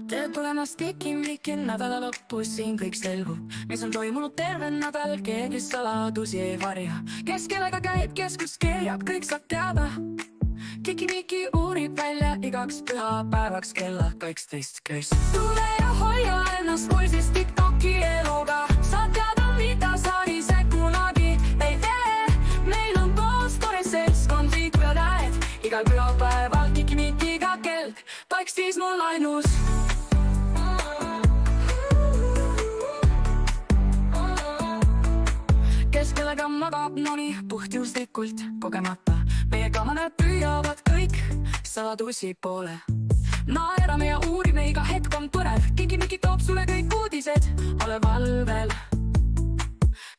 tere tulemast Kiki-Miki nädala lõppu, siin kõik selgub, mis on toimunud terve nädal, keegi saladusi ei varja. Kes kellega käib, kes kus keerab, kõik saab teada. Kiki-Miki uurib välja igaks pühapäevaks kella 12 köis. Tule ja hoia ennast pulsis TikToki eluga, saad teada, mida sa ise kunagi ei tee. Meil on koos tore seltskond, liikuja näed, igal pühapäeval Kiki-Mikiga kell 12 mul ainus. Kes kellega magab, noni puhtjuhuslikult kogemata. Meiega mõned püüavad kõik saladusi poole. Naerame ja uurime, iga hetk on põnev. Kiki-Miki toob sulle kõik uudised, ole valvel.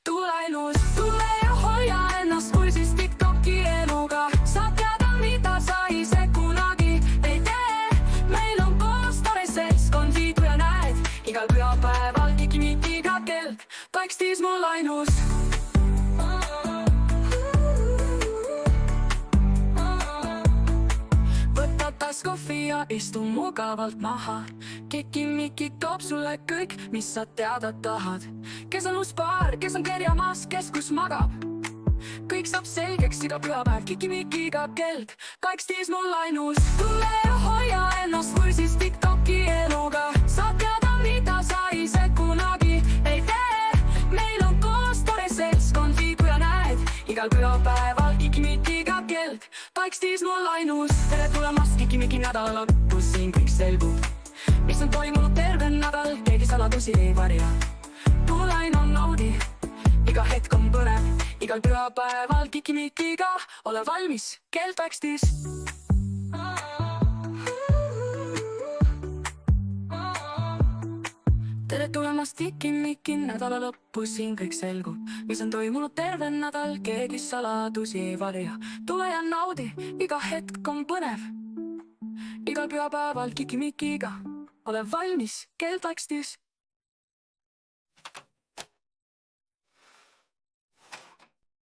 Tule ainus, tule ja hoia ennast pulsis TikToki eluga. Saad teada, mida sa ise kunagi ei tee. Meil on koos tore seltskond, liidu ja näed, igal pühapäeval Kiki-Mikiga kell 12 mul ainus. Kohvi ja istu mugavalt maha. Kiki-Miki toob sulle kõik, mis sa teada tahad. Kes on uus paar, kes on kerjamas, kes kus magab. Kõik saab selgeks iga pühapäev Kiki-Mikiga kell 12 mul ainus. Tule ja hoia ennast pulsis TikToki eluga. Saad teada, mida sa ise kunagi ei tee. Meil on koos tore seltskond, liigu ja näed, igal pühapäeval Kiki-Mikiga kell 12 mul ainus. Tere tulemast Kiki-Miki nädala lõppu, siin kõik selgub, mis on toimunud terve nädal, keegi saladusi ei varja. Tule ainult naudi, iga hetk on põnev, igal pühapäeval Kiki-Mikiga ole valmis kell 12. Tere tulemast Kiki-Miki nädala lõppu, siin kõik selgub, mis on toimunud terve nädal, keegi saladusi ei varja. Tule ja naudi, iga hetk on põnev, igal pühapäeval Kiki-Mikiga ole valmis kell 12.